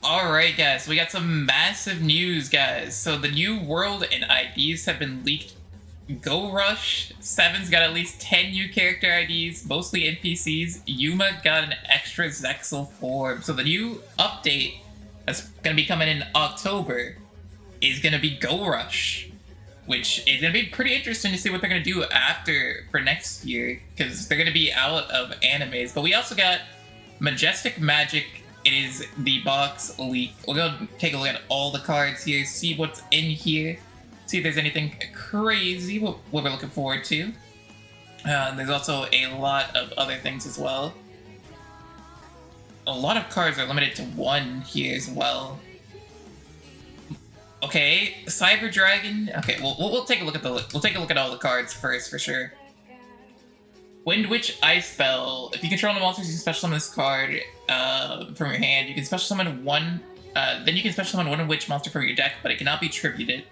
Alright guys, we got some massive news guys. So the new world and IDs have been leaked. Go Rush 7's got at least 10 new character IDs, mostly NPCs. Yuma got an extra Zexal form. So the new update that's gonna be coming in October is gonna be Go Rush, which is gonna be pretty interesting to see what they're gonna do after for next year, because they're gonna be out of animes. But we also got Majestic Magic. It is the box leak. We'll go take a look at all the cards here, see what's in here, see if there's anything crazy what we're looking forward to. There's also a lot of other things as well. A lot of cards are limited to one here as well. Okay, Cyber Dragon. Okay, we'll take a look at all the cards first for sure. Wind Witch Ice Spell. If you control the monsters, you can special summon this card from your hand. You can special summon one. Then you can special summon one Witch monster from your deck, but it cannot be tributed.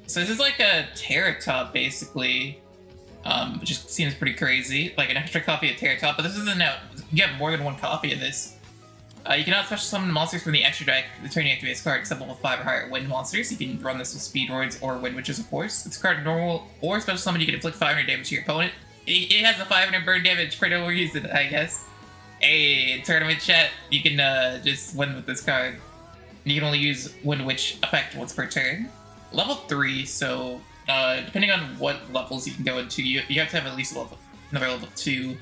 So this is like a Terratop, basically, which just seems pretty crazy. Like an extra copy of Terratop, but this isn't out. You have more than one copy of this. You cannot special summon monsters from the extra deck the turn you activate this card, except level 5 or higher Wind monsters. You can run this with Speedroids or Wind Witches, of course. It's a card normal or special summon. You can inflict 500 damage to your opponent. It has a 500 burn damage for no reason, I guess. Hey, tournament chat, you can just win with this card. You can only use Wind Witch effect once per turn. Level 3, so depending on what levels you can go into, you have to have at least another level 2.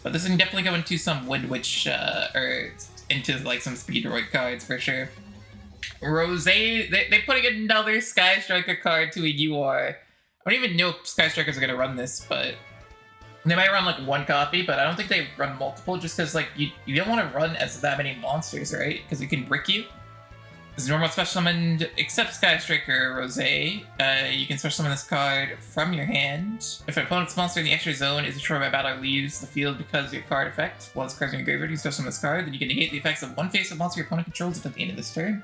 But this can definitely go into some Wind Witch, or into like some Speedroid cards for sure. Rose, they're putting another Sky Striker card to a UR. I don't even know if Sky Strikers are going to run this, but they might run like one copy, but I don't think they run multiple, just because like you don't want to run as that many monsters, right? Because it can brick you. This is normal special summoned, except Sky Striker Rose. You can special summon this card from your hand. If an opponent's monster in the extra zone is destroyed by battle or leaves the field because of your card effect, while this card's in your graveyard, you special summon this card, then you can negate the effects of one face-up monster your opponent controls until the end of this turn.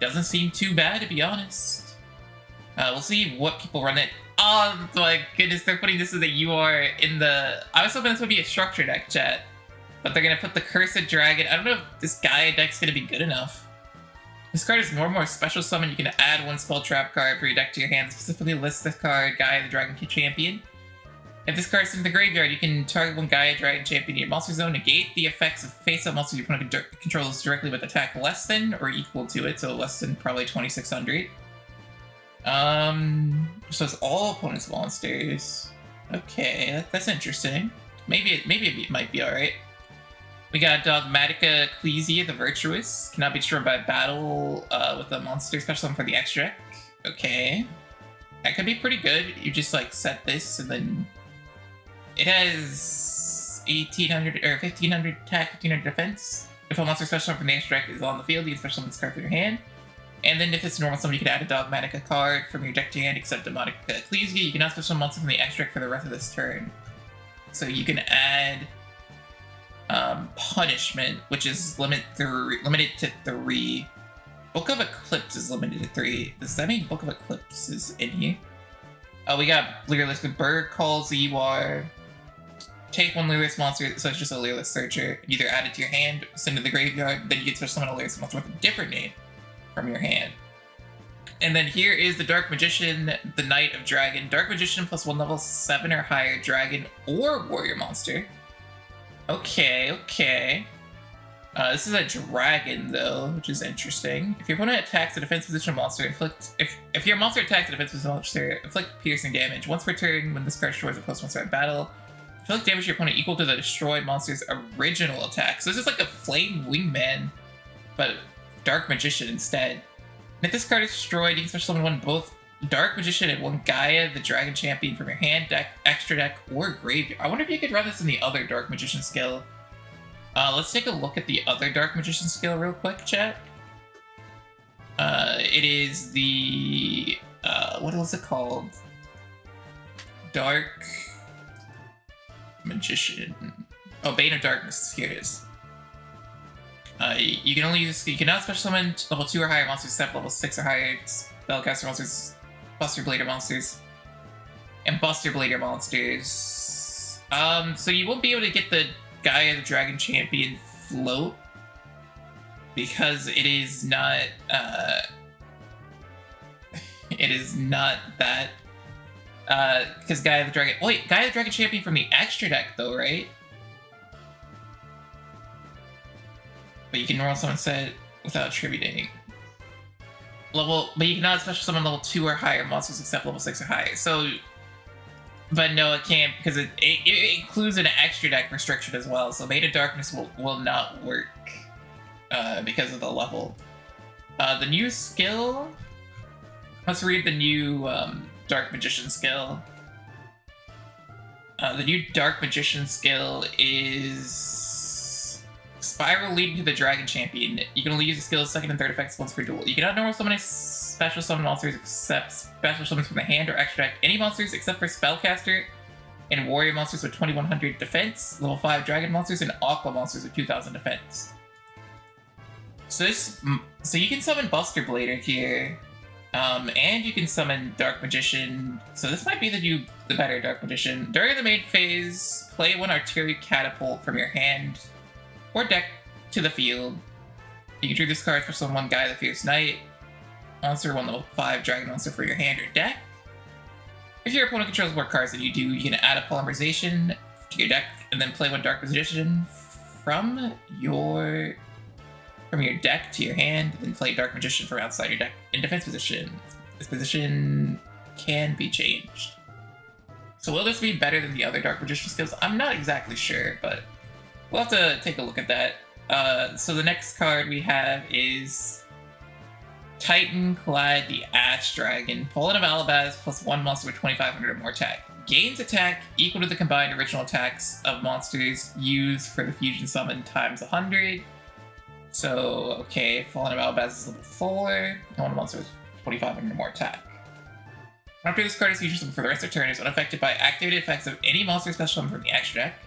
Doesn't seem too bad, to be honest. We'll see what people run it. Oh my goodness, they're putting this as a UR in the... I was hoping this would be a structure deck, chat. But they're going to put the Cursed Dragon. I don't know if this Gaia deck's going to be good enough. This card is normal or special summon. You can add one spell trap card for your deck to your hand. Specifically list this card, Gaia the Dragon Champion. If this card's in the graveyard, you can target one Gaia Dragon Champion in your monster zone, negate the effects of face-up monsters your opponent controls directly with attack less than or equal to it, so less than probably 2600. So it's all opponent's monsters. Okay, that's interesting. Maybe it might be alright. We got Dogmatica Ecclesia, the Virtuous. Cannot be destroyed by battle with a monster special summon for the extra deck. Okay. That could be pretty good. You just like set this and then it has 1800 or 1500 attack, 1500 defense. If a monster special summon from the extra deck is on the field, you can special summon this card from your hand. And then if it's normal summon, you can add a Dogmatica card from your deck to your hand, except Dogmatica Ecclesia. You cannot special summon monster from the extra deck for the rest of this turn. So you can add Punishment, which is limited to 3. Book of Eclipse is limited to 3. Does that mean Book of Eclipse is in here? We got Leerless Bird Calls UR. Take one Leerless monster, so it's just a Leerless Searcher. Either add it to your hand, send it to the graveyard, then you can special summon a Leerless monster with a different name from your hand. And then here is the Dark Magician, the Knight of Dragon. Dark Magician plus 1 level 7 or higher dragon or warrior monster. Okay. This is a dragon though, which is interesting. If your opponent attacks a defense position monster, if your monster attacks a defense position monster, inflict piercing damage. Once per turn, when this card destroys a post monster at battle, inflict damage to your opponent equal to the destroyed monster's original attack. So this is like a Flame Wingman, but Dark Magician instead. And if this card is destroyed, you can special summon one both Dark Magician and one Gaia, the Dragon Champion from your hand, deck, extra deck, or graveyard. I wonder if you could run this in the other Dark Magician skill. Let's take a look at the other Dark Magician skill real quick, chat. It is the... what was it called? Dark Magician. Oh, Bane of Darkness. Here it is. You can only use... You cannot special summon level 2 or higher monsters except level 6 or higher spellcaster monsters, Buster Blader monsters, and Buster Blader monsters. So you won't be able to get the Gaia the Dragon Champion float because it is not that because Gaia the Dragon. Wait, Gaia the Dragon champion from the extra deck though, right? But you can normal summon set without attributing. But you cannot special summon level 2 or higher monsters except level 6 or higher. So, but no, it can't because it includes an extra deck restriction as well. So Made of Darkness will not work because of the level. The new skill. Let's read the new Dark Magician skill. The new Dark Magician skill is Spiral leading to the Dragon Champion. You can only use the skill's second and third effects once per duel. You cannot normal summon a special summon monsters except special summons from the hand or extra deck. Any monsters except for Spellcaster and Warrior monsters with 2100 defense, level 5 Dragon monsters, and Aqua monsters with 2000 defense. So you can summon Buster Blader here, and you can summon Dark Magician. So this might be the better Dark Magician. During the main phase, play one Artillery Catapult from your hand or deck to the field. You can trade this card for summon one Gaia the Fierce Knight monster, one level 5 Dragon monster for your hand or deck. If your opponent controls more cards than you do, you can add a Polymerization to your deck and then play one Dark Magician from your deck to your hand, then play Dark Magician from outside your deck in defense position. This position can be changed. So will this be better than the other Dark Magician skills? I'm not exactly sure, but we'll have to take a look at that. So the next card we have is Titan Clad the Ash Dragon. Fallen of Alabaz plus 1 monster with 2500 or more attack. Gains attack equal to the combined original attacks of monsters used for the fusion summon times 100. So, okay, Fallen of Alabaz is level 4, and one monster with 2500 or more attack. After this card is fusion summoned for the rest of the turn, is unaffected by activated effects of any monster special summon from the extra deck.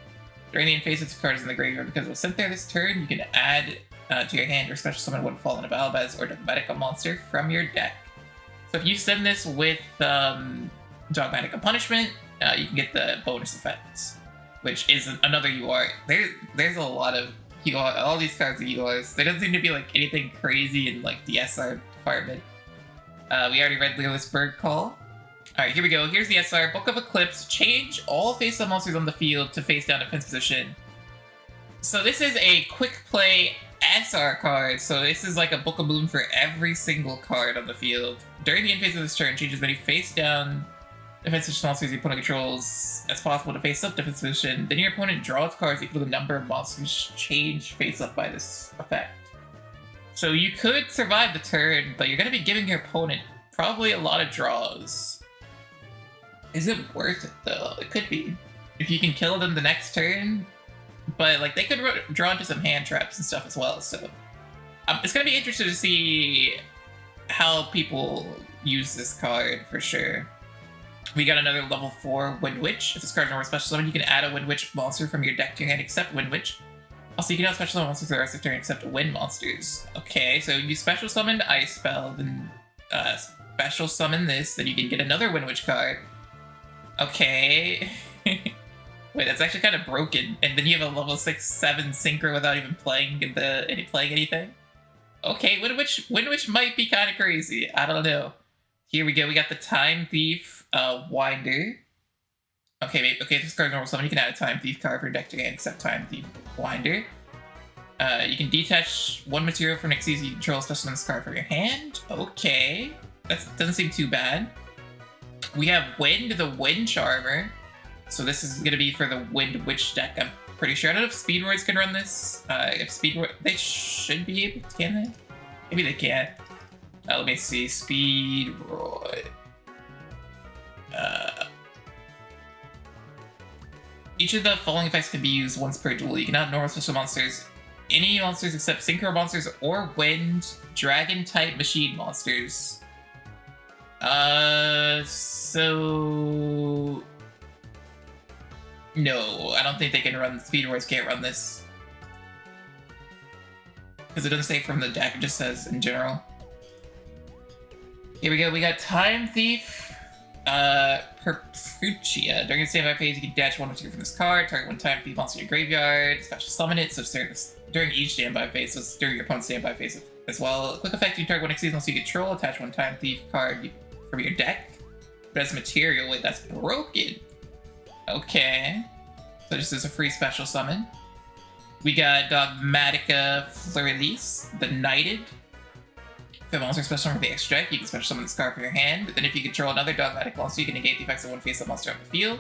During the end phase, this card is in the graveyard because it was sent there this turn. You can add to your hand or special summon one Fallen of Alabaz or Dogmatica monster from your deck. So if you send this with Dogmatica Punishment, you can get the bonus effects, which is another UR. There's a lot of UR, all these cards are URs. There doesn't seem to be like anything crazy in like the SR department. We already read Leolith's Bird Call. Alright, here we go. Here's the SR. Book of Eclipse. Change all face-up monsters on the field to face-down defense position. So this is a quick play SR card. So this is like a Book of Moon for every single card on the field. During the end phase of this turn, change as many face-down defense position monsters your opponent controls as possible to face-up defense position. Then your opponent draws cards equal to the number of monsters change face-up by this effect. So you could survive the turn, but you're going to be giving your opponent probably a lot of draws. Is it worth it though? It could be. If you can kill them the next turn, but like they could draw into some hand traps and stuff as well, so it's gonna be interesting to see how people use this card for sure. We got another level 4 Wind Witch. If this card is normal special summon, you can add a Wind Witch monster from your deck to your hand except Wind Witch. Also, you can add special summon monsters for the rest of the turn except wind monsters. Okay, so you special summon Ice Spell, then special summon this, then you can get another Wind Witch card. Okay. Wait, that's actually kind of broken. And then you have a level 6/7 Synchro without even playing anything. Okay, Wind Witch might be kind of crazy. I don't know. Here we go. We got the Time Thief Winder. Okay, this card's normal summon. You can add a Time Thief card for your deck to hand except Time Thief Winder. You can detach one material from next season you control, special summon this card from your hand. Okay. That doesn't seem too bad. We have Wind, the Wind Charmer. So this is going to be for the Wind Witch deck, I'm pretty sure. I don't know if Speedroids can run this. If Speedroid... They should be able to, can they? Maybe they can. Let me see. Speedroid. Each of the following effects can be used once per duel. You can add normal special monsters. Any monsters except Synchro monsters or Wind, Dragon-type machine monsters. So... No, I don't think they can run... Speedroids can't run this. Because it doesn't say from the deck, it just says in general. Here we go, we got Time Thief. Perpucia. During the standby phase, you can dash one or two from this card, target one Time Thief monster in your graveyard, special summon it, so start during each standby phase, so it's during your opponent's standby phase as well. Quick effect, you target one exceeds once you control, attach one Time Thief card from your deck. But as material, wait, that's broken. Okay. So just as a free special summon. We got Dogmatica Fleur-Elise, the Knighted. If you have a monster special summon with the extra deck, you can special summon this card from your hand. But then if you control another Dogmatic monster, you can negate the effects of one face-up monster on the field.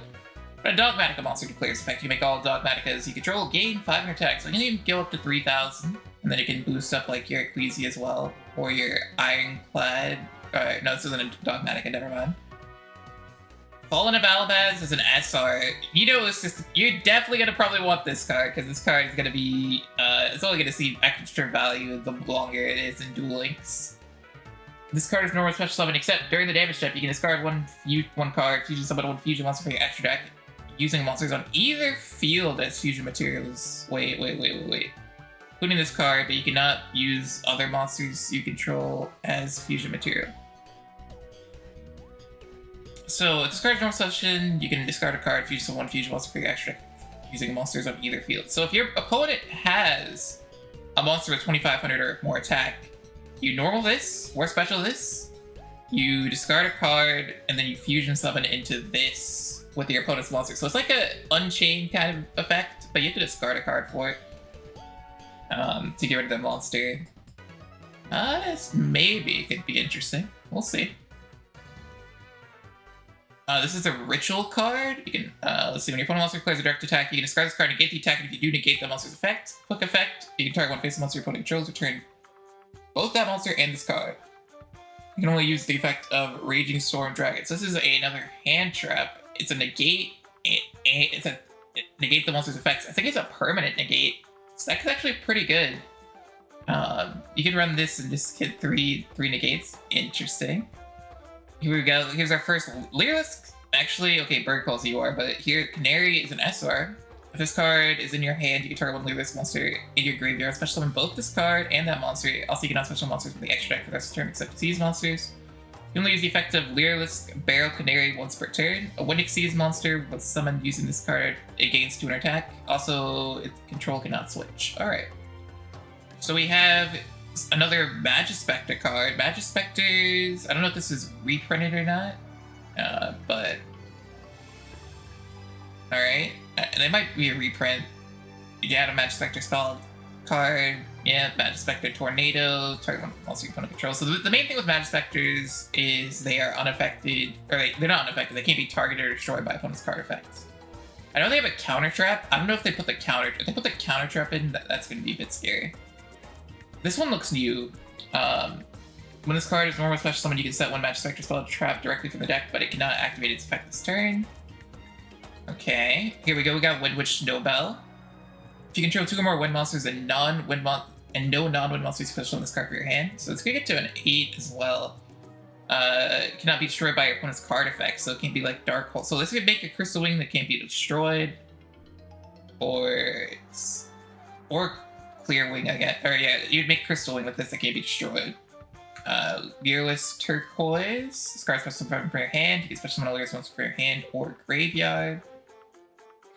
But a Dogmatica monster declares effect. You make all Dogmaticas you control gain 500 attack. So you can even go up to 3,000. And then it can boost up like your Ecclesia as well. Or your Ironclad. Alright, no, this isn't a Dogmatica, never mind. Fallen of Alabaz is an SR. You know, it's just, you're definitely gonna probably want this card, because this card is gonna be, it's only gonna see extra value the longer it is in Duel Links. This card is normal special summon, except during the damage step, you can discard one card, fusion summon one fusion monster for your extra deck, using monsters on either field as fusion materials. Wait. Including this card, but you cannot use other monsters you control as fusion material. So, if this card is normal session, you can discard a card, fusion summon one fusion monster for your extra deck, using monsters on either field. So if your opponent has a monster with 2,500 or more attack, you normal this, or special this, you discard a card, and then you fusion summon into this with your opponent's monster. So it's like a Unchained kind of effect, but you have to discard a card for it to get rid of the monster. This maybe could be interesting. We'll see. This is a ritual card. You can, let's see, when your opponent monster declares a direct attack, you can discard this card, negate the attack, and if you do negate the monster's effect, quick effect, you can target one face monster your opponent controls, return both that monster and this card. You can only use the effect of Raging Storm Dragon. So this is another hand trap. It's a negate, negate the monster's effects. I think it's a permanent negate. So that's actually pretty good. You can run this and just hit three negates. Interesting. Here we go. Here's our first Lyrisk. Actually, okay, Bird calls you are, but here Canary is an SR. If this card is in your hand, you can target one Lyrisk monster in your graveyard. Special summon both this card and that monster. Also, you cannot special monsters from the extra deck for the rest of the turn except Exceeds monsters. You can only use the effect of Lyrisk Barrel Canary once per turn. A when Exceeds monster was summoned using this card, it gains 200 attack. Also, its control cannot switch. Alright. So we have another Magispector card. Magispectors, I don't know if this is reprinted or not, but alright. They might be a reprint. You add a Magispector spell card. Yeah, Magispector Tornado, target one monster your opponent controls. So the main thing with Magispectors is they are unaffected, or they're not unaffected, they can't be targeted or destroyed by opponent's card effects. I know they have a counter trap. I don't know if they put the counter trap in, that's going to be a bit scary. This one looks new. When this card is normal special summon, you can set one Magispector spell trap directly from the deck, but it cannot activate its effect this turn. Okay, here we go. We got Wind Witch Nobel. If you control 2 or more wind monsters and no non-wind monsters, special summon this card for your hand. So it's gonna get to an 8 as well. It cannot be destroyed by your opponent's card effects, so it can't be like Dark Hole. So this could make a Crystal Wing that can't be destroyed, or Clear Wing again. Or yeah, you'd make Crystal Wing with this that can't be destroyed. Gearless Turquoise. This card's special summon from your hand. You can special summon a Gearless monster for your hand or graveyard.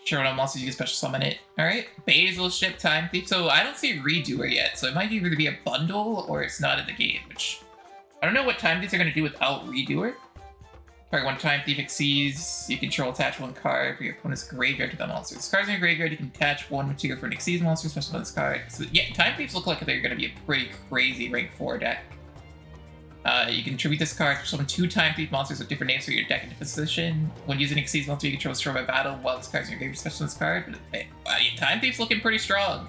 Sure, when monsters, you can special summon it. Alright. Basil Ship Time Thief. So I don't see Redoer yet, so it might either be a bundle or it's not in the game, which I don't know what Time Thieves are going to do without Redoer. Target one Time Thief Exceeds. You control attach one card for your opponent's graveyard to that monster. This card's in your graveyard, you can attach one material for an Exceeds monster, special summon this card. So yeah, Time Thieves look like they're going to be a pretty crazy rank 4 deck. You can tribute this card for summon 2 Time Thief monsters with different names for your deck into position. When using Exceeds monster, you control destroy by battle while this card's in your graveyard, special this card. But Time Thief's looking pretty strong.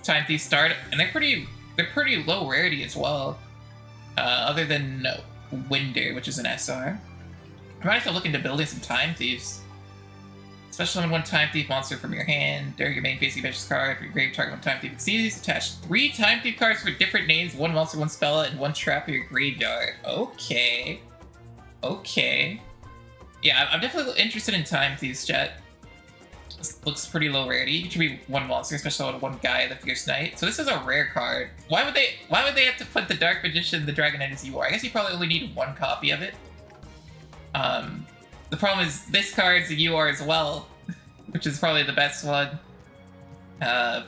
Time Thief start, and they're pretty low rarity as well. Other than Winder, which is an SR. I might have to look into building some Time Thieves. Special summon 1 Time Thief monster from your hand. During your main phase, you bench this card. For your grave, target 1 Time Thief Exceeds. Attach 3 Time Thief cards for different names, 1 monster, 1 spell, and 1 trap for your graveyard. Okay. Okay. Yeah, I'm definitely interested in Time Thieves, chat. This looks pretty low rarity. You can be 1 monster, especially 1 guy, the Fierce Knight. So this is a rare card. Why would they have to put the Dark Magician, the Dragon Knight as you are? I guess you probably only need 1 copy of it. The problem is this card's a UR as well, which is probably the best one.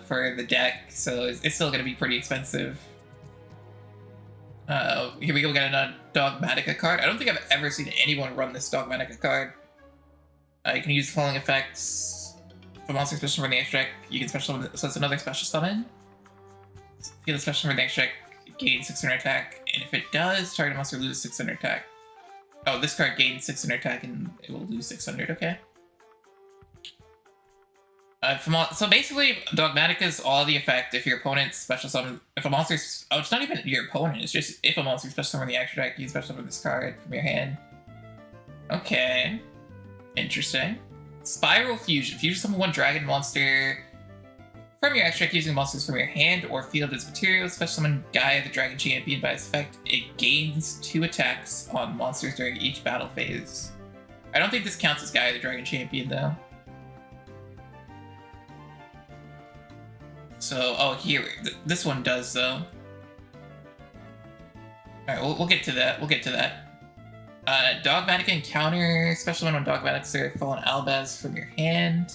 for the deck, so it's still gonna be pretty expensive. Here we go, we got a Dogmatica card. I don't think I've ever seen anyone run this Dogmatica card. You can use the following effects. If a monster special from the extra deck, you can special summon, so it's another special summon. Feel the special from the extra deck, gain 600 attack, and if it does, target monster loses 600 attack. Oh, this card gains 600 attack and it will lose 600, okay. So basically, Dogmatica is all the effect if your opponent's special summon. If a monster's. Oh, it's not even your opponent, it's just if a monster special summon the extra deck, you special summon this card from your hand. Okay. Interesting. Spiral Fusion. Fusion summon one dragon monster from your extra deck using monsters from your hand or field as material. Special summon Gaia the Dragon Champion by its effect. It gains 2 attacks on monsters during each battle phase. I don't think this counts as Gaia the Dragon Champion though. So, oh, here, this one does, though. Alright, we'll get to that. We'll get to that. Dogmatica Encounter. Special one on Dogmatica Fallen Albaz from your hand.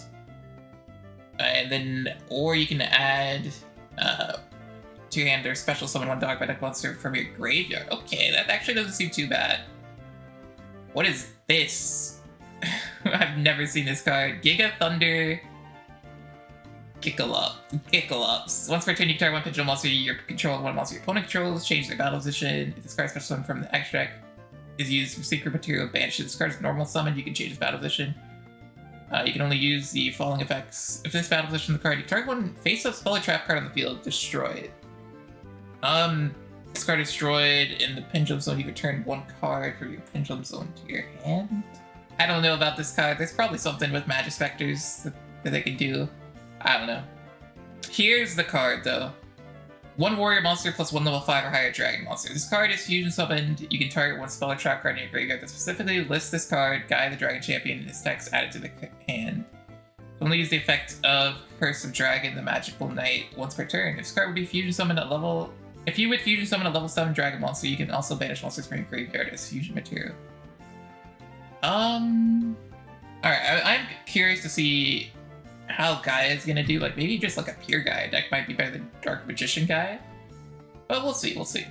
And then, or you can add to your hand or special summon one Dogmatica monster from your graveyard. Okay, that actually doesn't seem too bad. What is this? I've never seen this card. Giga Thunder. Kickalop. Once per turn, you can target one control monster you control, one monster your opponent controls, change their battle position. If this card special summon from the extra deck is used from secret material banished to this card's normal summon, you can change its battle position. You can only use the following effects. If this battle position of the card, you target one face-up spell or trap card on the field, destroy it. This card is destroyed in the Pendulum Zone, you return 1 card from your Pendulum Zone to your hand. I don't know about this card. There's probably something with Magic Specters that they can do. I don't know. Here's the card, though. 1 warrior monster plus 1 level 5 or higher dragon monster. This card is fusion summoned. You can target 1 spell or trap card in your graveyard that specifically lists this card, Gaia the Dragon Champion, and its text added to the hand. Only use the effect of Curse of Dragon, the Magical Knight, once per turn. If this card would be fusion summoned at level... If you would fusion summon a level 7 dragon monster, you can also banish monsters from your graveyard as fusion material. Alright, I'm curious to see how Gaia is gonna do. Like, maybe just like a pure Gaia deck might be better than Dark Magician Gaia. But we'll see, we'll see.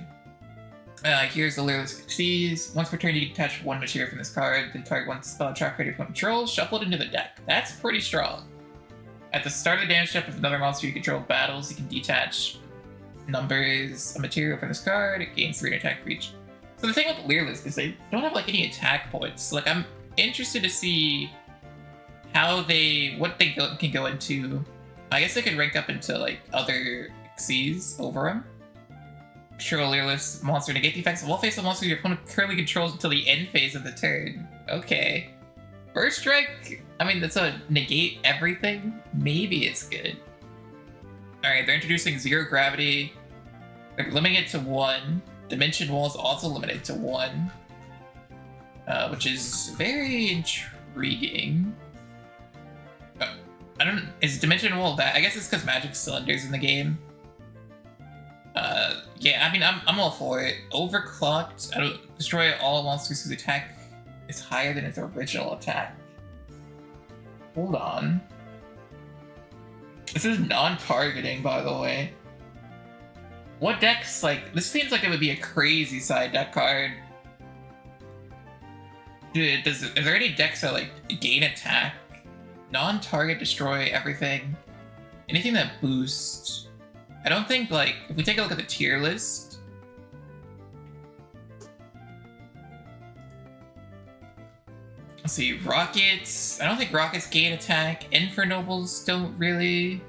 Here's the Lyreless Xyz. Once per turn, you can attach 1 material from this card, then target 1 spell trap card your opponent controls, shuffle it into the deck. That's pretty strong. At the start of the damage step, if another monster you control battles, you can detach numbers a material from this card. It gains 3 attack for each. So the thing with Lyreless is they don't have like any attack points. Like, I'm interested to see how what they can go into. I guess they could rank up into like other Xyz over them. Sure, Lyreless monster negate the effects of all face-up monsters your opponent currently controls until the end phase of the turn. Okay. First strike, I mean, that's a negate everything. Maybe it's good. Alright, they're introducing 0 gravity. They're limiting it to 1. Dimension Wall is also limited to 1. Which is very intriguing. Is Dimension Wall that? I guess it's because Magic Cylinder's in the game. Yeah, I mean, I'm all for it. Overclocked. I don't destroy all monsters whose attack is higher than its original attack. Hold on. This is non-targeting, by the way. What decks, like, this seems like it would be a crazy side deck card. Dude, is there any decks that, like, gain attack? Non-target, destroy everything. Anything that boosts. I don't think, like, if we take a look at the tier list. Let's see, Rockets. I don't think Rockets gain attack. Infernobles don't really.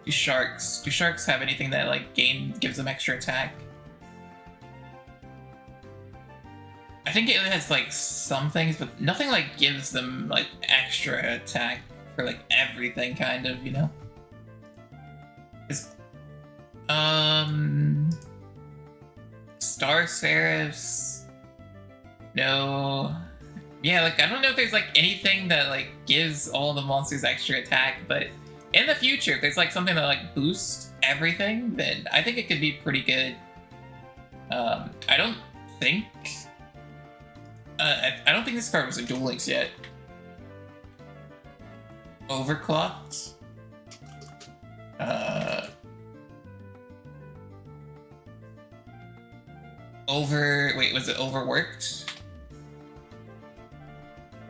Do Sharks have anything that, like, gives them extra attack? I think it has, like, some things, but nothing, like, gives them, like, extra attack for, like, everything, kind of, you know? Star Seraphs. No. Yeah, like, I don't know if there's, like, anything that, like, gives all the monsters extra attack, but in the future, if there's, like, something that, like, boosts everything, then I think it could be pretty good. I don't think... I don't think this card was a Duel Links yet. Overclocked? Wait, was it overworked?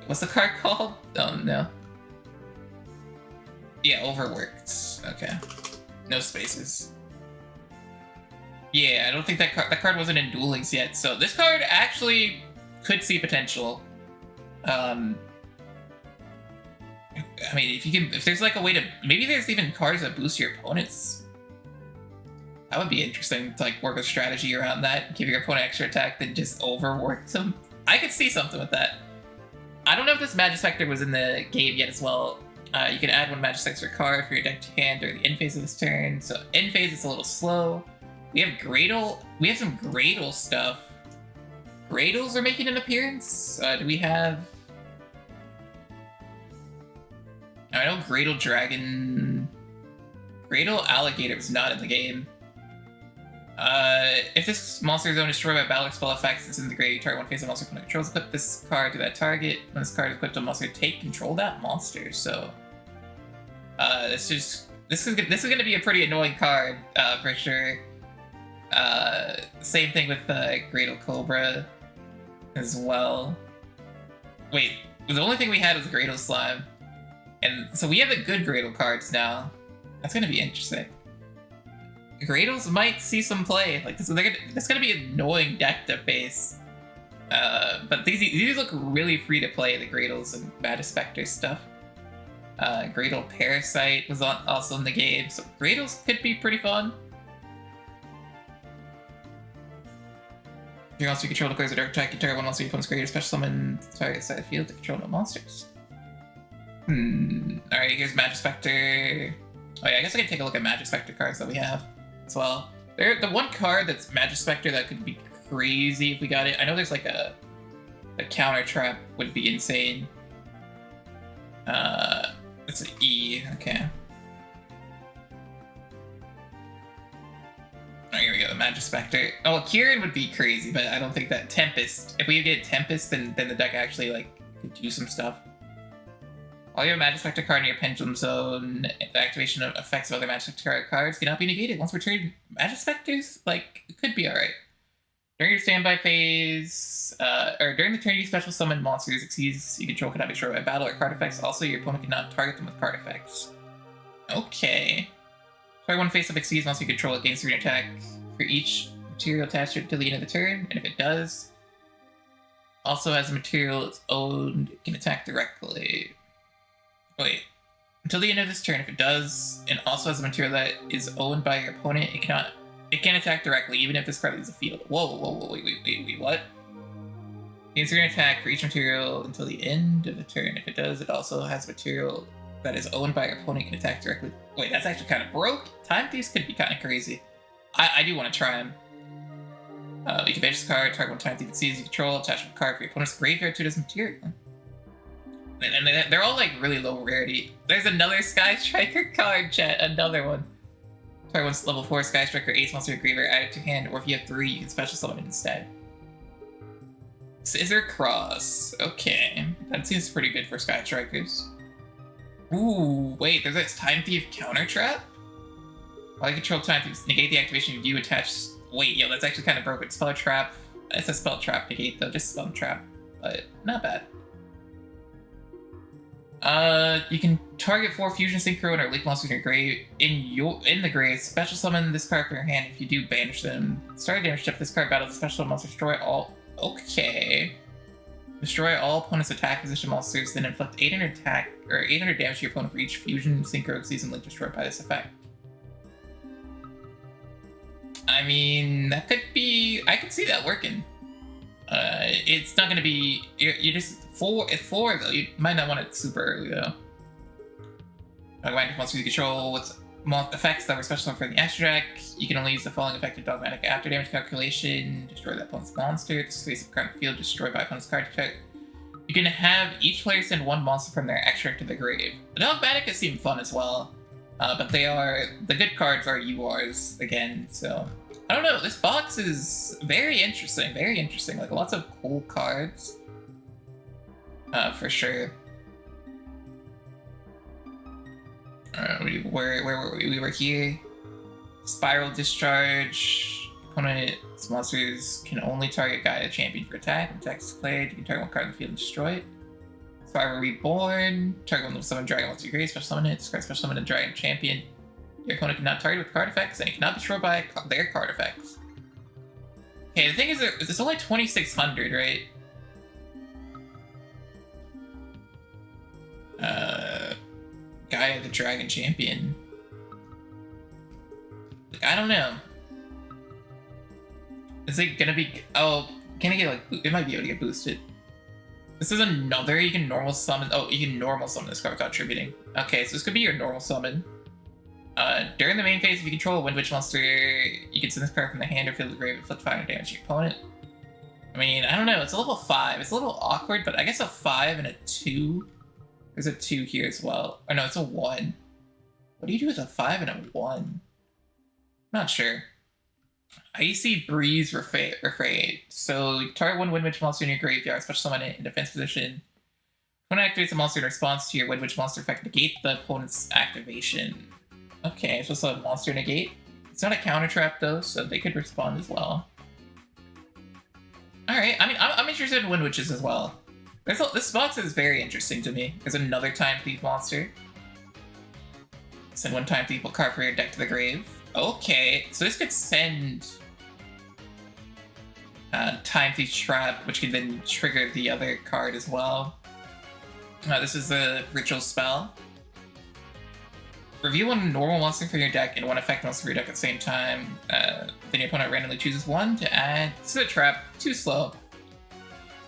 What's the card called? Oh, no. Yeah, overworked. Okay. No spaces. Yeah, I don't think that card wasn't in Duel Links yet, so this card actually could see potential. I mean, if there's like a way to, maybe there's even cards that boost your opponents. That would be interesting to like work a strategy around that, give your opponent extra attack, then just overwork them. I could see something with that. I don't know if this Magic Spectre was in the game yet as well. You can add one Magic Spectre card for your deck to hand during the end phase of this turn. So end phase is a little slow. We have Gradle. We have some Gradle stuff. Gradles are making an appearance. Do we have? I know Gradle Dragon. Gradle Alligator is not in the game. If this monster is destroyed by battle or spell effects, it's in the grave. Target one face of monster opponent controls. Equip this card to that target. When this card is equipped to a monster, take control of that monster. So, this is gonna be a pretty annoying card, for sure. Same thing with Gradle Cobra as well. Wait, the only thing we had was Gradle Slime, and so we have the good Gradle cards now. That's gonna be interesting. Gradles might see some play. Like this is gonna be an annoying deck to face. But these look really free to play, the Gradles and Magic Spectre stuff. Gradle Parasite was also in the game, so Gradles could be pretty fun. If you also control the cards that are attack, you target one monster, your opponent's created a special summon target side of the field to control no monsters. Alright, here's Magic Spectre. Oh yeah, I guess I can take a look at Magic Spectre cards that we have as well. The one card that's Magic Spectre that could be crazy if we got it. I know there's like a counter trap would be insane. It's an E, okay. Oh, here we go, Magic Spectre. Oh, Kieran would be crazy, but I don't think that Tempest. If we get Tempest, then the deck actually like could do some stuff. While you have a Magic Spectre card in your Pendulum Zone, the activation of effects of other Magic Spectre cards cannot be negated. Once returned, Magic Spectres, like, it could be alright. During your standby phase, or during the turn you special summon monsters exceeds you control cannot be destroyed by battle or card effects. Also, your opponent cannot target them with card effects. Okay. Target one face-up exceeds monster you control, it gains 3 attack for each material attached to it until the end of the turn, and if it does, also has a material it's owned, it can attack directly. Wait, until the end of this turn, if it does, and also has a material that is owned by your opponent, it can attack directly, even if this card leaves the field. Whoa, wait, what? Gains 3 attack for each material until the end of the turn. If it does, it also has material that is owned by your opponent, can attack directly. Wait, that's actually kind of broke. Time Thieves could be kind of crazy. I do want to try them. You can banish this card, target one Time Thief sees you control, attach a card for your opponent's graveyard to this material. And they're all like really low rarity. There's another Sky Striker card, chat. Another one. Target one's level 4 Sky Striker Ace monster graveyard, add it to hand, or if you have 3, you can special summon it instead. Scissor Cross. Okay. That seems pretty good for Sky Strikers. Ooh, wait, there's this Time Thief counter trap? While you control Time Thieves, negate the activation of you attach. Wait, yo, that's actually kind of broken. Spell Trap. It's a Spell Trap negate though, just Spell Trap. But not bad. You can target 4 Fusion Synchro or Link monsters in your grave. In the grave, special summon this card from your hand. If you do, banish them. Start damage if this card battles a special monster. Destroy all. Okay. Destroy all opponent's attack position monsters, then inflict 800 attack or 800 damage to your opponent for each Fusion Synchro season link destroyed by this effect. I mean, that could be. I could see that working. It's not gonna be. You're just it's 4 though. You might not want it super early though. Dogmatic monsters you control with effects that were special for the extra deck. You can only use the following effective dogmatic after damage calculation. Destroy that opponent's monster. This face of card in the field. Destroyed by opponent's card check. You can have each player send 1 monster from their extra deck to the grave. The dogmatic has seemed fun as well, but the good cards are URs again. So I don't know. This box is very interesting. Very interesting. Like lots of cool cards. For sure. Where were we? We were here. Spiral Discharge. Opponent's monsters can only target Gaia Champion for attack. When attack is declared, you can target one card in the field and destroy it. Spiral Reborn. Target one level summon Dragon Monster Grave, special summon it. Discard special summon a Dragon Champion. Your opponent cannot target with card effects, and it cannot be destroyed by their card effects. Okay, the thing is, it's only 2,600, right? Gaia the Dragon Champion. Like, I don't know. Is it gonna be? Oh, can I get like? It might be able to get boosted. This is another you can normal summon. Oh, you can normal summon this card without attributing. Okay, so this could be your normal summon. During the main phase, if you control a Wind Witch monster, you can send this card from the hand or field of the grave and inflict fire damage to your opponent. I mean, I don't know. It's a level 5. It's a little awkward, but I guess a 5 and a 2. There's a 2 here as well. Oh no, it's a 1. What do you do with a 5 and a 1? Not sure. Icy Breeze Refrain. So you target one Wind Witch monster in your graveyard, special summon it in defense position. When it activates a monster in response to your Wind Witch monster effect, negate the opponent's activation. Okay, so it's a monster negate. It's not a counter trap though, so they could respond as well. Alright, I mean, I'm interested in Wind Witches as well. This box is very interesting to me. There's another Time Thief monster. Send one Time Thief card for your deck to the grave. Okay, so this could send Time Thief Trap, which can then trigger the other card as well. This is a ritual spell. Reveal one normal monster from your deck and one effect monster from your deck at the same time. Then your opponent randomly chooses one to add. This is a trap. Too slow.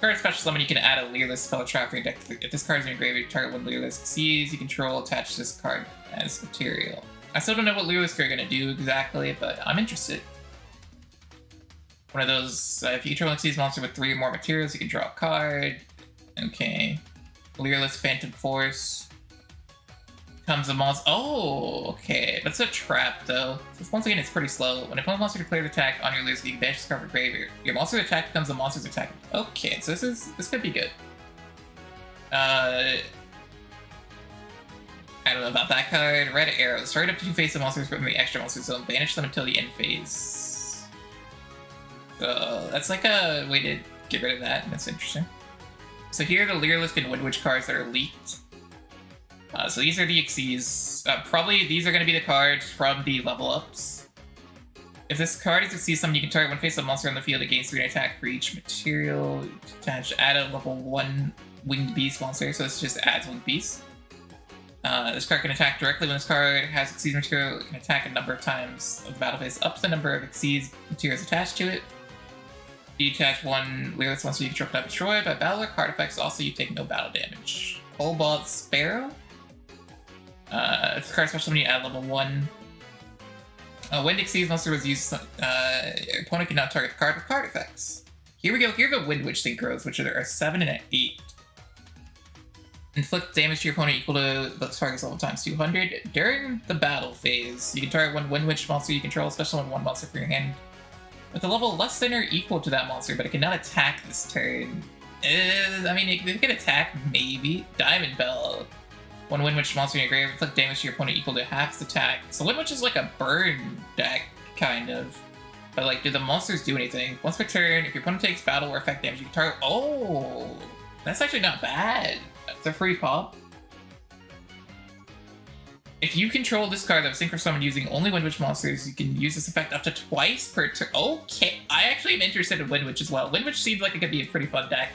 Card special summon, you can add a Leerless spell trap for your deck. If this card is in your graveyard, target one Leerless sees you control, attach this card as material. I still don't know what Leerless are going to do exactly, but I'm interested. One of those, if you control an Xyz monster with 3 or more materials, you can draw a card. Okay. Leerless Phantom Force. Comes a monster. Oh, okay. That's a trap, though. So once again, it's pretty slow. When a opponent monster declares attack on your Leerless, you can banish this card from graveyard. Your monster's attack becomes a monster's attack. Okay, so this could be good. I don't know about that card. Red Arrow. Start up to 2 face of monsters from the extra monster zone. Banish them until the end phase. So that's like a way to get rid of that. That's interesting. So here are the Leerless and Wind Witch cards that are leaked. So these are the Xyz. Probably these are going to be the cards from the level ups. If this card is Xyz summon, you can target one face of monster on the field. It gains 3 attack for each material. Add a level 1 Winged Beast monster, so this just adds Winged Beast. This card can attack directly when this card has Xyz material. It can attack a number of times of the battle phase up to the number of Xyz materials attached to it. You attach one Leerless monster you control cannot be destroyed by battle or card effects. Also, you take no battle damage. Cobalt Sparrow. This card special when you add level 1. When Xyz monster was used, your opponent can now target the card with card effects. Here we go. Here are the Wind Witch synchros, which are a 7 and an 8. Inflict damage to your opponent equal to the target's level times 200. During the battle phase, you can target one Wind Witch monster you control, special one monster from your hand, with a level less than or equal to that monster, but it cannot attack this turn. I mean, it can attack, maybe. Diamond Bell. One Wind Witch monster in your grave, inflict damage to your opponent equal to half its attack. So Wind Witch is like a burn deck, kind of. But like, do the monsters do anything? Once per turn, if your opponent takes battle or effect damage, you can target. Oh, that's actually not bad. That's a free pop. If you control this card that was synchro summoned using only Wind Witch monsters, you can use this effect up to twice per turn. Okay, I actually am interested in Wind Witch as well. Wind Witch seems like it could be a pretty fun deck.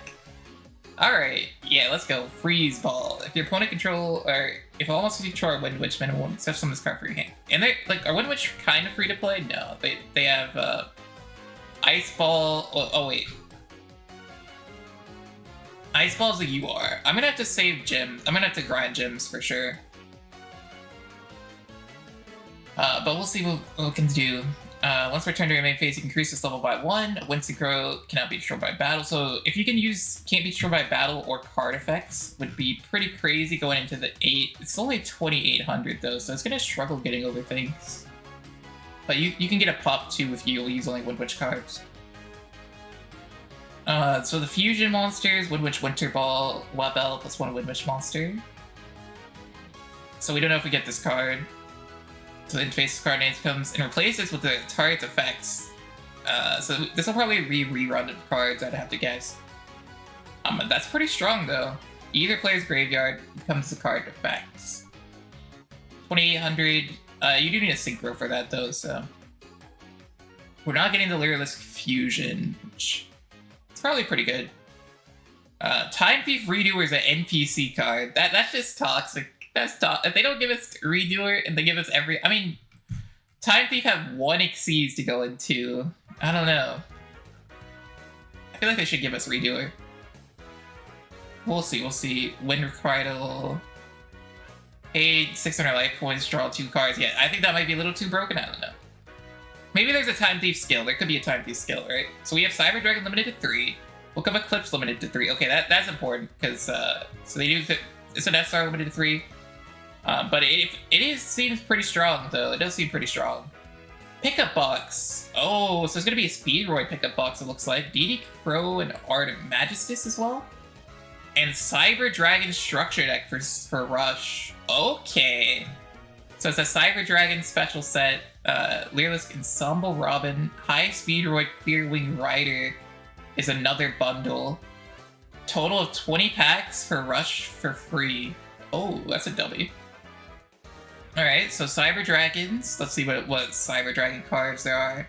Alright, yeah, let's go. Freeze Ball. If your opponent if all monsters you control are Wind Witch, minimum one, special summon this card for your hand. And they are Wind Witch kind of free to play? No, they have Ice Ball. Oh wait. Ice Ball is a UR. I'm gonna have to save gems. I'm gonna have to grind gems for sure. But we'll see what we can do. Once returned during main phase, you can increase this level by 1. Wind Synchro cannot be destroyed by battle. So if you can can't be destroyed by battle or card effects, would be pretty crazy going into the 8. It's only 2,800 though, so it's gonna struggle getting over things. But you can get a pop too if you'll use only Wind Witch cards. So the fusion monsters, Wind Witch Winter Ball, Wabel plus 1 Wind Witch monster. So we don't know if we get this card. So the interface card name comes and replaces with the target's effects. So this will probably rerun the cards, I'd have to guess. That's pretty strong though. Either player's graveyard becomes the card effects. 2800. You do need a synchro for that though, so. We're not getting the Lyrilisk Fusion, which it's probably pretty good. Time Thief Redoer is an NPC card. That's just toxic. That's if they don't give us Redoer and they give us every... I mean, Time Thief have 1 Xyz to go into. I don't know. I feel like they should give us Redoer. We'll see, we'll see. Wind Requital. Paid 600 life points, draw 2 cards. Yeah, I think that might be a little too broken. I don't know. Maybe there's a Time Thief skill. There could be a Time Thief skill, right? So we have Cyber Dragon limited to 3. Book of Eclipse limited to 3. Okay, that's important because so they do. It's an SR limited to 3. But it seems pretty strong though. It does seem pretty strong. Pickup box. Oh, so it's gonna be a Speedroid pickup box. It looks like DD Crow and Art of Magistus as well, and Cyber Dragon structure deck for Rush. Okay, so it's a Cyber Dragon special set. Lyrilisk Ensemble Robin, High Speedroid Clearwing Rider is another bundle. Total of 20 packs for Rush for free. Oh, that's a W. Alright, so Cyber Dragons. Let's see what Cyber Dragon cards there are.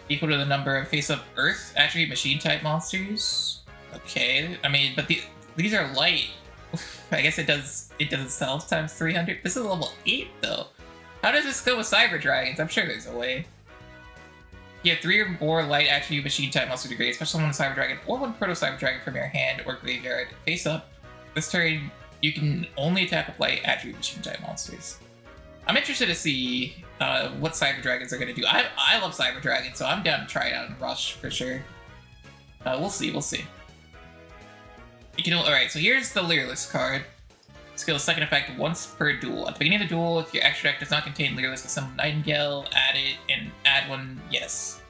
Equal to the number of face-up Earth attribute machine type monsters. Okay, I mean, but these are light. I guess it doesn't sell times 300. This is level 8 though. How does this go with Cyber Dragons? I'm sure there's a way. You have 3 or more light attribute machine type monster degrade, especially one Cyber Dragon or one Proto Cyber Dragon from your hand or graveyard. Face up. This turn, you can only attack with light attribute machine type monsters. I'm interested to see what Cyber Dragons are going to do. I love Cyber Dragons, so I'm down to try it out in Rush for sure. We'll see, we'll see. You can. Alright, so here's the Lyrilisk card. Skill second effect once per duel. At the beginning of the duel, if your extra deck does not contain Lyrilisk, assemble Nightingale, add it, and add one, yes.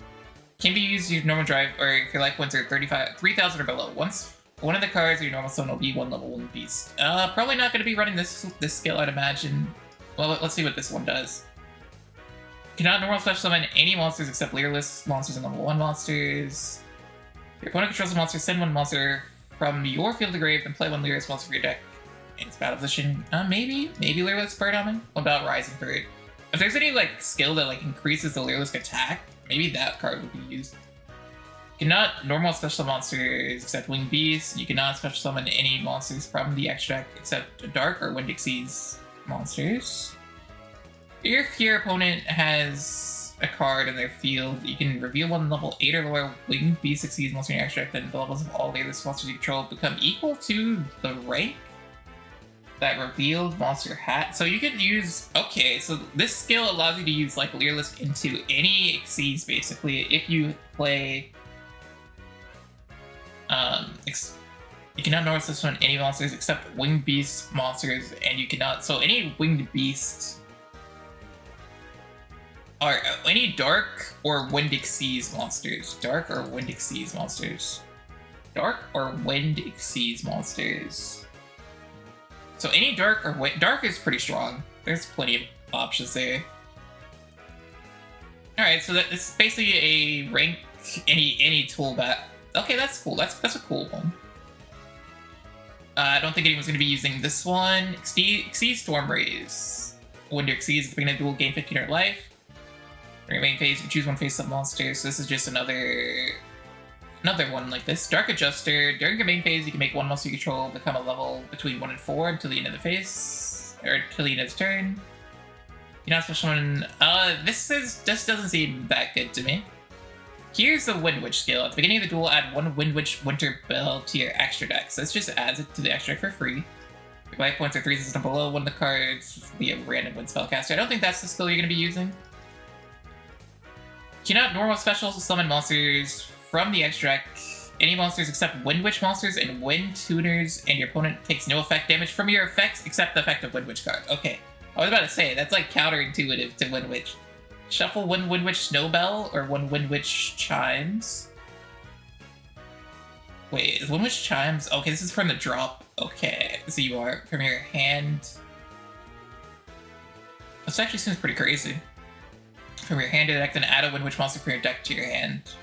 Can be used your normal drive, or if your life points are 3,000 or below. Once one of the cards of your normal summon will be 1 level 1 beast. Probably not going to be running this skill, I'd imagine. Well, let's see what this one does. Cannot normal special summon any monsters except Lyrilisk monsters and level 1 monsters. Your opponent controls a monster, send 1 monster from your field to grave, and play 1 Lyrilisk monster for your deck in its battle position. Maybe Lyrilisk Bird Omen? What about Rising Bird? If there's any like skill that like increases the Lyrilisk attack, maybe that card would be used. You cannot normal special monsters except Winged Beasts. You cannot special summon any monsters from the extra deck except Dark or Wind Xyz monsters. If your opponent has a card in their field, you can reveal 1 level 8 or lower Winged Beast Xyz monster in your extra deck, then the levels of all Lyrilisk monsters you control become equal to the rank that revealed monster hat. So you can use... Okay, so this skill allows you to use like Lyrilisk into any Xyz basically if you play... you cannot normal summon any monsters except Winged Beast monsters, and you cannot... So any Winged Beast... Or any Dark or Wind Xyz monsters. Dark or Wind Xyz monsters. Dark or Wind Xyz monsters. So any Dark or Wind... Dark is pretty strong. There's plenty of options there. Alright, so it's basically a rank any tool bat. Okay, that's cool. That's a cool one. I don't think anyone's going to be using this one. Xyz Storm Rays. When your Xyz at the beginning of the duel, gain 1500 life. During your main phase, you choose 1 face-up monster. So this is just another one like this. Dark Adjuster. During your main phase, you can make 1 monster you control become a level between 1 and 4 until the end of the phase, or until the end of the turn. You're not special one. This doesn't seem that good to me. Here's the Wind Witch skill. At the beginning of the duel, add 1 Wind Witch Winter Bell to your extra deck. So this just adds it to the extra deck for free. Your life points are 3 and below. 1 of the cards be a random wind spellcaster. I don't think that's the skill you're going to be using. You cannot normal special summon monsters from the extra deck. Any monsters except Wind Witch monsters and Wind Tuners, and your opponent takes no effect damage from your effects except the effect of Wind Witch cards. Okay, I was about to say, that's like counterintuitive to Wind Witch. Shuffle 1 Wind Witch Snowbell or 1 Wind Witch Chimes. Wait, is Wind Witch Chimes? Okay, this is from the drop. Okay, so you are from your hand. This actually seems pretty crazy. From your hand to the deck, then add a Windwitch monster from your deck to your hand. So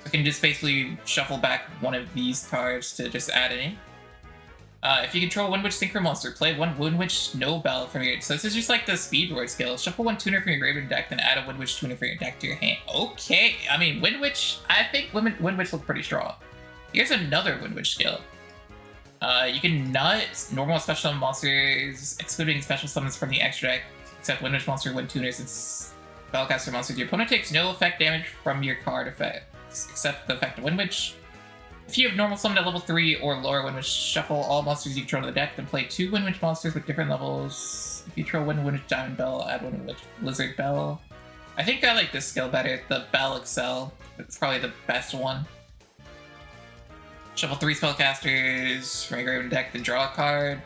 you can just basically shuffle back one of these cards to just add any. If you control Windwitch Synchro monster, play one Windwitch Snowbell from your... So this is just like the Speedroid skill. Shuffle one tuner from your graveyard deck, then add a Windwitch tuner from your deck to your hand. Okay, I mean, Windwitch... I think Windwitch look pretty strong. Here's another Windwitch skill. You can nut normal special monsters, excluding special summons from the extra deck, except Windwitch monster, Wind tuners, and Spellcaster monsters. Your opponent takes no effect damage from your card effects, except the effect of Windwitch. If you have normal summon at level 3 or lower Windwitch, shuffle all monsters you control to the deck, then play 2 Windwitch monsters with different levels. If you control Windwitch Diamond Bell, add Windwitch Blizzard Bell. I think I like this skill better, the Bell Excel. It's probably the best one. Shuffle 3 spellcasters from your graveyard deck, then draw a card.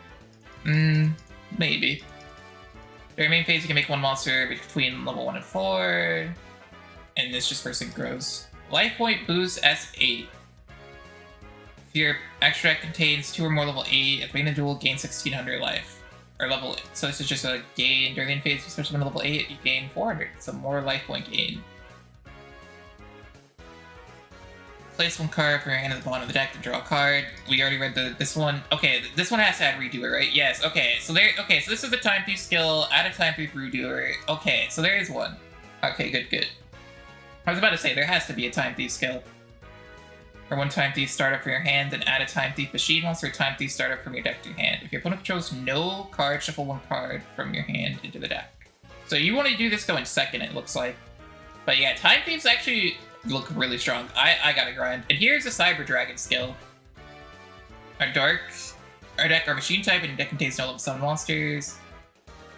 Maybe. During main phase, you can make one monster between level 1 and 4. And this just first grows. Life point boost S8. If your extra deck contains 2 or more level 8, at the beginning of the duel, gain 1600 life. Or level 8. So this is just a gain during the main phase, especially when level 8, you gain 400. So more life point gain. Place one card from your hand at the bottom of the deck to draw a card. We already read this one. Okay, this one has to add Redoer, right? Yes. Okay, so so this is the Time Thief skill. Add a Time Thief Redoer. Okay, so there is one. Okay, good. I was about to say there has to be a Time Thief skill. Or one Time Thief startup from your hand, then add a Time Thief Machine monster or Time Thief startup from your deck to your hand. If your opponent controls no card, shuffle one card from your hand into the deck. So you want to do this going second, it looks like. But yeah, Time Thieves actually look really strong. I gotta grind. And here's a Cyber Dragon skill. Our deck are machine type, and your deck contains no level 7 monsters.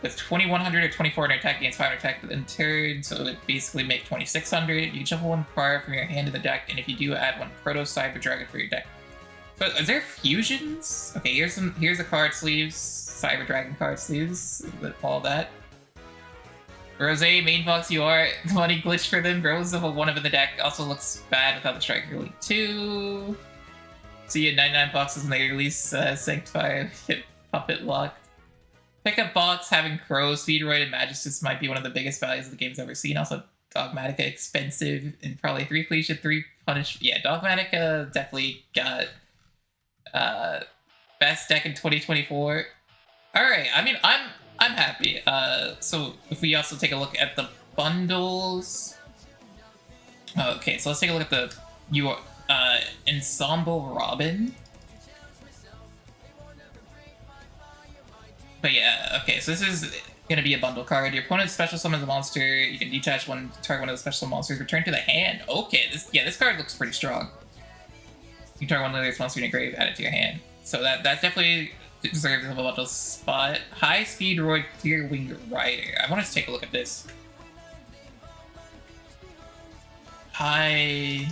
With 2100 or 2400 attack against 500 attack in turn, so it would basically make 2600. You can shuffle one card from your hand to the deck, and if you do, add one Proto Cyber Dragon for your deck. So is there fusions? Okay, here's the card sleeves, Cyber Dragon card sleeves, all that. Rose, main box you are. The money glitch for them. Rose level 1 of in the deck also looks bad without the Striker Elite 2. So you had 99 boxes when they release Sanctify, hit Puppet Locked. Pickup box having Crow, Speedroid, and Magistus might be one of the biggest values the game's ever seen. Also, Dogmatica expensive and probably 3 Felicia, 3 Punish. Yeah, Dogmatica definitely got best deck in 2024. All right, I mean, I'm happy. So if we also take a look at the bundles. Okay, so let's take a look at the Ensemble Robin. But yeah, okay, so this is gonna be a bundle card. Your opponent special summons a monster. You can detach one, target one of the special monsters, return to the hand. Okay, this card looks pretty strong. You can target one of these monsters in your grave, add it to your hand. So that definitely deserves a bundle spot. High Speed Roid Clear Winged Rider. I want to take a look at this. High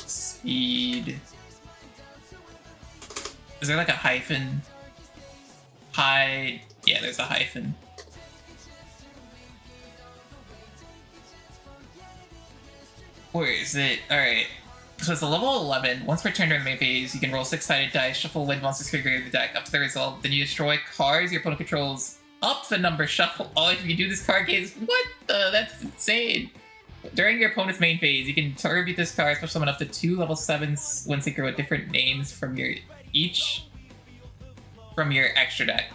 Speed. Is there like a hyphen? Yeah, there's a hyphen. Where is it? Alright. So it's a level 11. Once per turn during the main phase, you can roll 6-sided dice, shuffle wind monsters to your the deck up to the result, then you destroy cards your opponent controls up to the number shuffle. Oh, if you do this card games, what the? That's insane. During your opponent's main phase, you can target this card, special summon up to 2 level 7s when synchro with different names from your extra deck.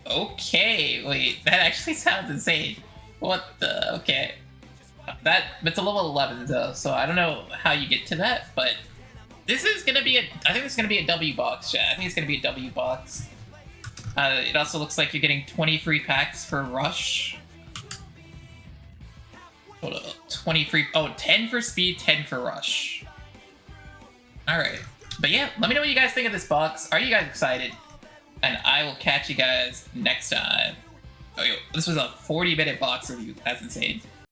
Okay, wait, that actually sounds insane. What the? Okay. It's a level 11 though, so I don't know how you get to that, but this is gonna be I think this is gonna be a W box, chat. I think it's gonna be a W box. It also looks like you're getting 20 free packs for Rush. Hold up, 20 free, 10 for Speed, 10 for Rush. Alright. But yeah, let me know what you guys think of this box. Are you guys excited? And I will catch you guys next time. Oh, yo, this was a 40-minute box review. That's insane.